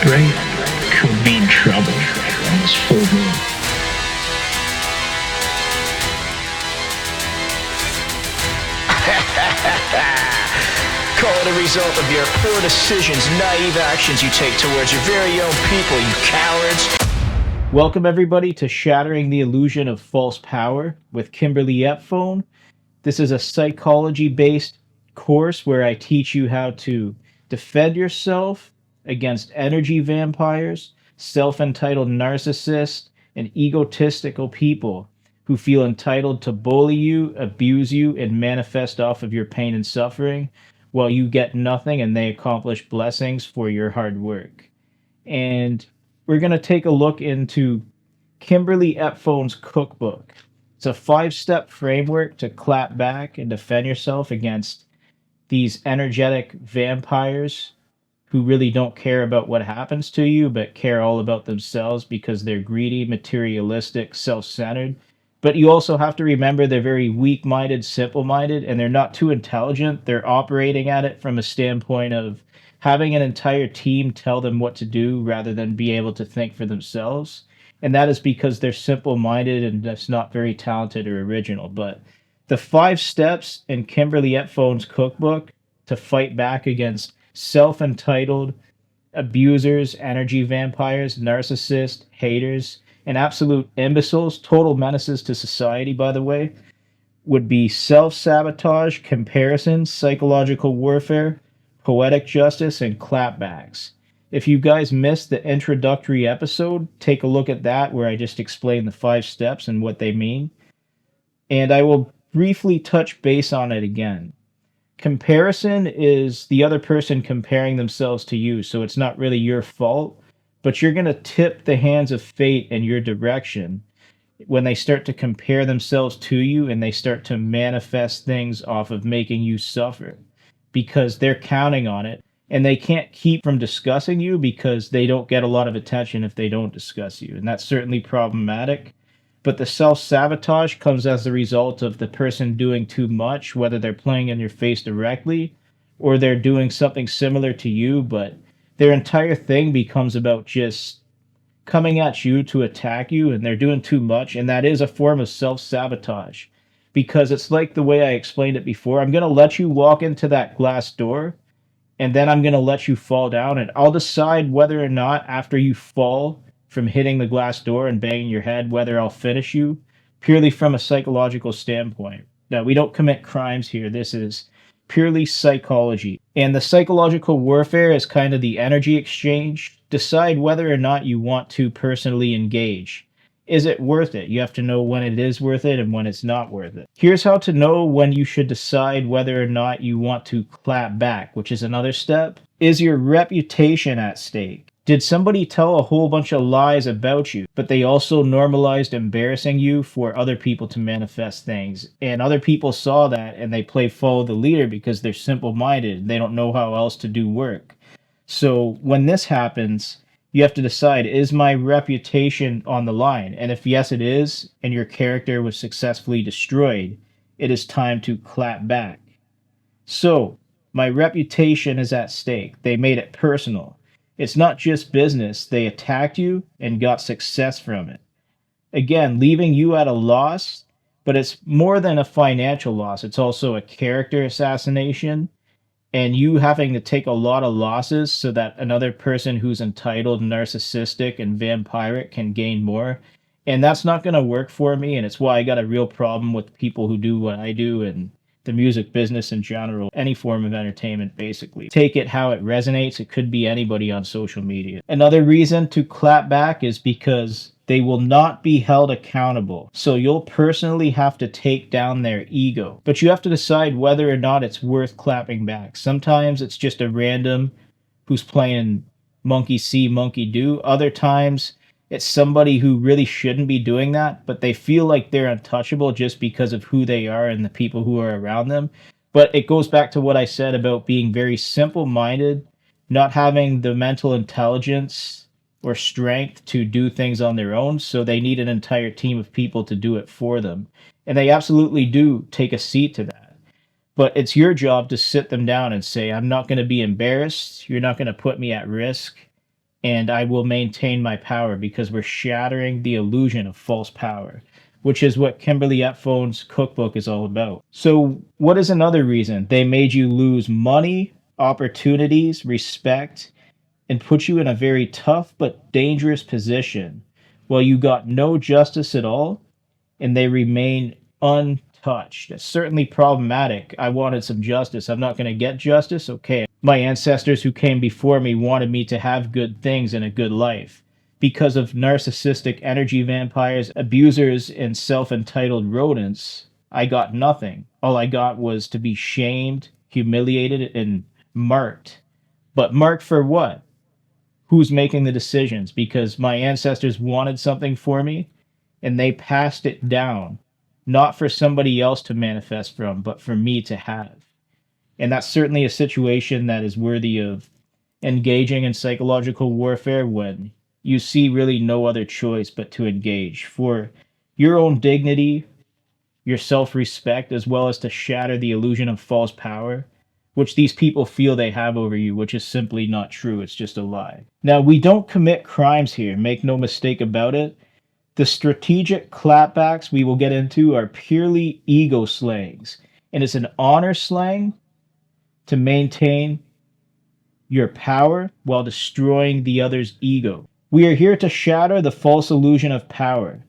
act right could mean trouble on this full moon. Call it a result of your poor decisions, naive actions you take towards your very own people, you cowards. Welcome everybody to Shattering the Illusion of False Power with Kimberly ep4. This is a psychology-based course where I teach you how to defend yourself against energy vampires, self-entitled narcissists, and egotistical people who feel entitled to bully you, abuse you, and manifest off of your pain and suffering while you get nothing and they accomplish blessings for your hard work. And we're going to take a look into Kimberly ep4's cookbook. It's a 5-step framework to clap back and defend yourself against these energetic vampires who really don't care about what happens to you, but care all about themselves because they're greedy, materialistic, self-centered. But you also have to remember they're very weak-minded, simple-minded, and they're not too intelligent. They're operating at it from a standpoint of having an entire team tell them what to do rather than be able to think for themselves. And that is because they're simple-minded and just not very talented or original. But the 5 steps in Kimberly ep4's cookbook to fight back against self-entitled abusers, energy vampires, narcissists, haters, and absolute imbeciles, total menaces to society, by the way, would be self-sabotage, comparison, psychological warfare, poetic justice, and clapbacks. If you guys missed the introductory episode, take a look at that where I just explain the 5 steps and what they mean. And I will briefly touch base on it again. Comparison is the other person comparing themselves to you, so it's not really your fault, but you're going to tip the hands of fate in your direction when they start to compare themselves to you and they start to manifest things off of making you suffer because they're counting on it, and they can't keep from discussing you because they don't get a lot of attention if they don't discuss you, and that's certainly problematic. But the self-sabotage comes as a result of the person doing too much, whether they're playing in your face directly or they're doing something similar to you, but their entire thing becomes about just coming at you to attack you, and they're doing too much, and that is a form of self-sabotage. Because it's like the way I explained it before. I'm going to let you walk into that glass door, and then I'm going to let you fall down, and I'll decide whether or not after you fall from hitting the glass door and banging your head, whether I'll finish you, purely from a psychological standpoint. Now, we don't commit crimes here. This is purely psychology. And the psychological warfare is kind of the energy exchange. Decide whether or not you want to personally engage. Is it worth it? You have to know when it is worth it and when it's not worth it. Here's how to know when you should decide whether or not you want to clap back, which is another step. Is your reputation at stake? Did somebody tell a whole bunch of lies about you, but they also normalized embarrassing you for other people to manifest things? And other people saw that and they play follow the leader because they're simple-minded. They don't know how else to do work. So when this happens, you have to decide, is my reputation on the line? And if yes, it is, and your character was successfully destroyed, it is time to clap back. So my reputation is at stake. They made it personal. It's not just business. They attacked you and got success from it. Again, leaving you at a loss, but it's more than a financial loss. It's also a character assassination, and you having to take a lot of losses so that another person who's entitled, narcissistic, and vampiric can gain more. And that's not going to work for me, and it's why I got a real problem with people who do what I do and the music business in general, any form of entertainment, basically. Take it how it resonates. It could be anybody on social media. Another reason to clap back is because they will not be held accountable. So you'll personally have to take down their ego. But you have to decide whether or not it's worth clapping back. Sometimes it's just a random who's playing monkey see, monkey do. Other times it's somebody who really shouldn't be doing that, but they feel like they're untouchable just because of who they are and the people who are around them. But it goes back to what I said about being very simple-minded, not having the mental intelligence or strength to do things on their own, so they need an entire team of people to do it for them. And they absolutely do take a seat to that. But it's your job to sit them down and say, I'm not going to be embarrassed. You're not going to put me at risk. and I will maintain my power because we're shattering the illusion of false power, which is what Kimberly Ephone's cookbook is all about. So, what is another reason? They made you lose money, opportunities, respect, and put you in a very tough but dangerous position. Well, you got no justice at all, and they remain untouched. It's certainly problematic. I wanted some justice. I'm not going to get justice. Okay. My ancestors who came before me wanted me to have good things and a good life. Because of narcissistic energy vampires, abusers, and self entitled rodents, I got nothing. All I got was to be shamed, humiliated, and marked. But marked for what? Who's making the decisions? Because my ancestors wanted something for me and they passed it down, not for somebody else to manifest from, but for me to have. And that's certainly a situation that is worthy of engaging in psychological warfare when you see really no other choice but to engage for your own dignity, your self respect, as well as to shatter the illusion of false power, which these people feel they have over you, which is simply not true. It's just a lie. Now, we don't commit crimes here, make no mistake about it. The strategic clapbacks we will get into are purely ego slangs, and it's an honor slang to maintain your power while destroying the other's ego. We are here to shatter the false illusion of power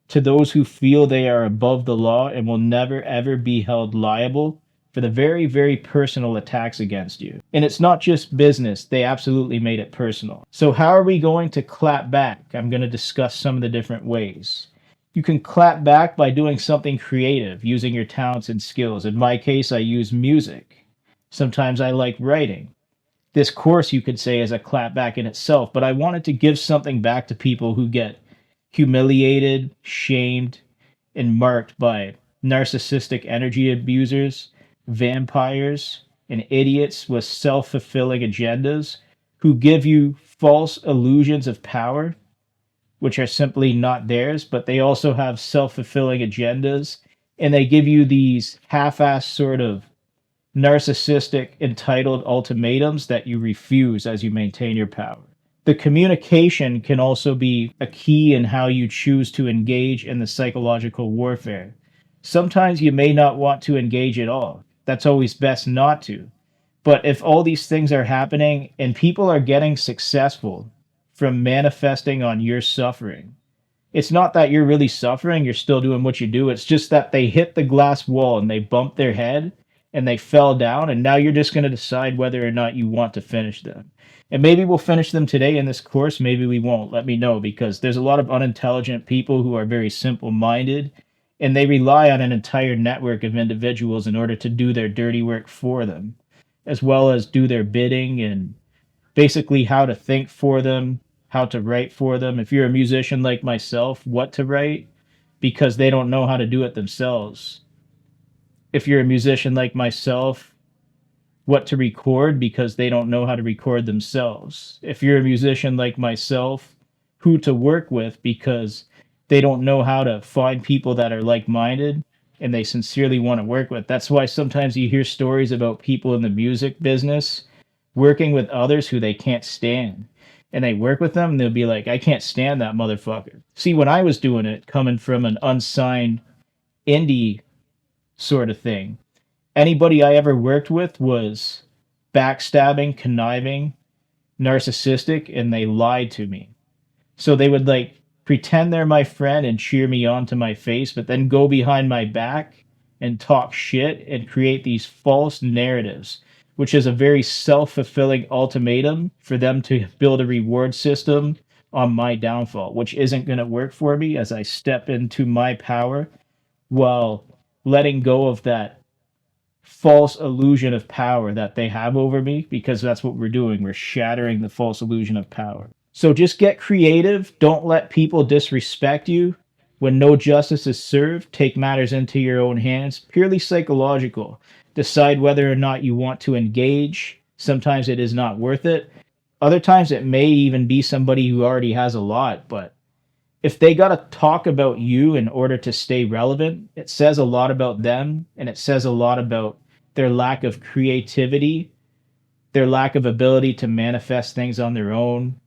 to those who feel they are above the law and will never ever be held liable for the very, very personal attacks against you. And it's not just business, they absolutely made it personal. So, how are we going to clap back? I'm going to discuss some of the different ways. You can clap back by doing something creative, using your talents and skills. In my case, I use music. Sometimes I like writing. This course, you could say, is a clap back in itself, but I wanted to give something back to people who get humiliated, shamed, and marked by narcissistic energy abusers, vampires, and idiots with self fulfilling agendas who give you false illusions of power, which are simply not theirs, but they also have self fulfilling agendas, and they give you these half assed sort of narcissistic, entitled ultimatums that you refuse as you maintain your power. The communication can also be a key in how you choose to engage in the psychological warfare. Sometimes you may not want to engage at all. That's always best not to. But if all these things are happening and people are getting successful from manifesting on your suffering, it's not that you're really suffering, you're still doing what you do. It's just that they hit the glass wall and they bumped their head and they fell down, and now you're just going to decide whether or not you want to finish them. And maybe we'll finish them today in this course, maybe we won't. Let me know, because there's a lot of unintelligent people who are very simple minded and they rely on an entire network of individuals in order to do their dirty work for them, as well as do their bidding and basically how to think for them, how to write for them. If you're a musician like myself, what to write, because they don't know how to do it themselves. If you're a musician like myself, what to record, because they don't know how to record themselves. If you're a musician like myself, who to work with, because they don't know how to find people that are like-minded and they sincerely want to work with. That's why sometimes you hear stories about people in the music business working with others who they can't stand. And they work with them and they'll be like, I can't stand that motherfucker. See, when I was doing it, coming from an unsigned indie sort of thing, anybody I ever worked with was backstabbing, conniving, narcissistic, and they lied to me. So they would like pretend they're my friend and cheer me on to my face, but then go behind my back and talk shit and create these false narratives, which is a very self-fulfilling ultimatum for them to build a reward system on my downfall, which isn't going to work for me as I step into my power while letting go of that false illusion of power that they have over me, because that's what we're doing. We're shattering the false illusion of power. So just get creative. Don't let people disrespect you. When no justice is served, take matters into your own hands. Purely psychological. Decide whether or not you want to engage. Sometimes it is not worth it. Other times it may even be somebody who already has a lot, but if they got to talk about you in order to stay relevant, it says a lot about them, and it says a lot about their lack of creativity, their lack of ability to manifest things on their own,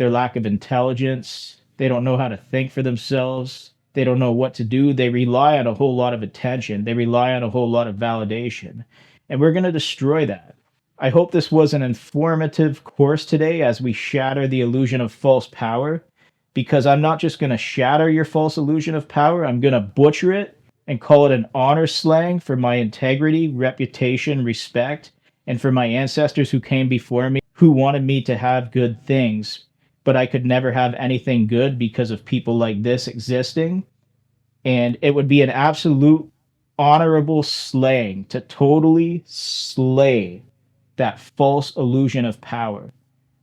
their lack of intelligence. They don't know how to think for themselves. They don't know what to do. They rely on a whole lot of attention. They rely on a whole lot of validation. And we're going to destroy that. I hope this was an informative course today as we shatter the illusion of false power, because I'm not just going to shatter your false illusion of power, I'm going to butcher it and call it an honor slang for my integrity, reputation, respect, and for my ancestors who came before me, who wanted me to have good things, but I could never have anything good because of people like this existing. And it would be an absolute honorable slaying to totally slay that false illusion of power.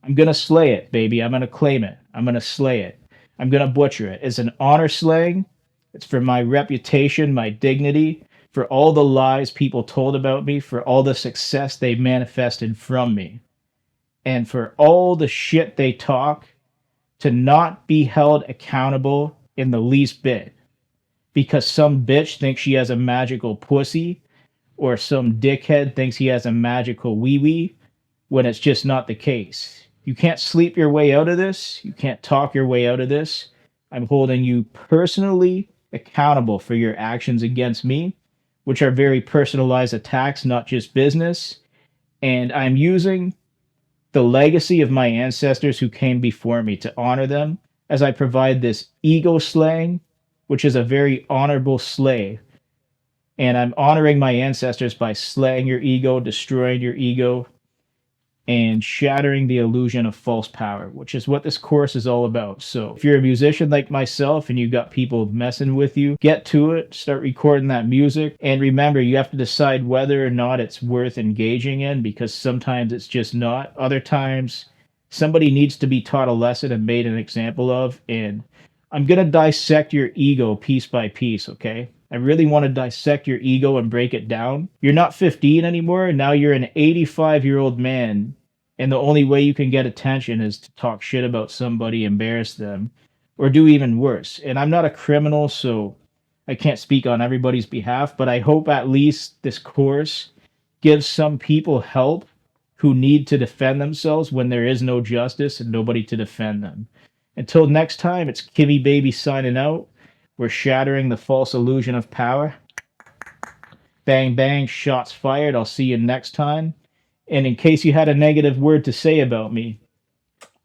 I'm going to slay it, baby. I'm going to claim it. I'm going to slay it. I'm going to butcher it. It's an honor slaying. It's for my reputation, my dignity, for all the lies people told about me, for all the success they manifested from me, and for all the shit they talk to not be held accountable in the least bit. Because some bitch thinks she has a magical pussy, or some dickhead thinks he has a magical wee-wee, when it's just not the case. You can't sleep your way out of this. You can't talk your way out of this. I'm holding you personally accountable for your actions against me, which are very personalized attacks, not just business. And I'm using the legacy of my ancestors who came before me to honor them as I provide this ego slaying, which is a very honorable slay. And I'm honoring my ancestors by slaying your ego, destroying your ego, and shattering the illusion of false power, which is what this course is all about. So if you're a musician like myself and you got people messing with you, get to it, start recording that music. And remember, you have to decide whether or not it's worth engaging in, because sometimes it's just not. Other times, somebody needs to be taught a lesson and made an example of. And I'm going to dissect your ego piece by piece, okay? I really want to dissect your ego and break it down. You're not 15 anymore. Now you're an 85-year-old man. And the only way you can get attention is to talk shit about somebody, embarrass them, or do even worse. And I'm not a criminal, so I can't speak on everybody's behalf, but I hope at least this course gives some people help who need to defend themselves when there is no justice and nobody to defend them. Until next time, it's Kimmy Baby signing out. We're shattering the false illusion of power. Bang, bang, shots fired. I'll see you next time. And in case you had a negative word to say about me,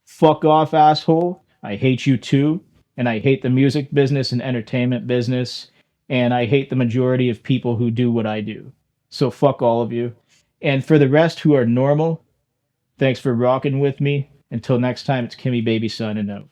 fuck off, asshole. I hate you too. And I hate the music business and entertainment business. And I hate the majority of people who do what I do. So fuck all of you. And for the rest who are normal, thanks for rocking with me. Until next time, it's Kimmy Baby signing out.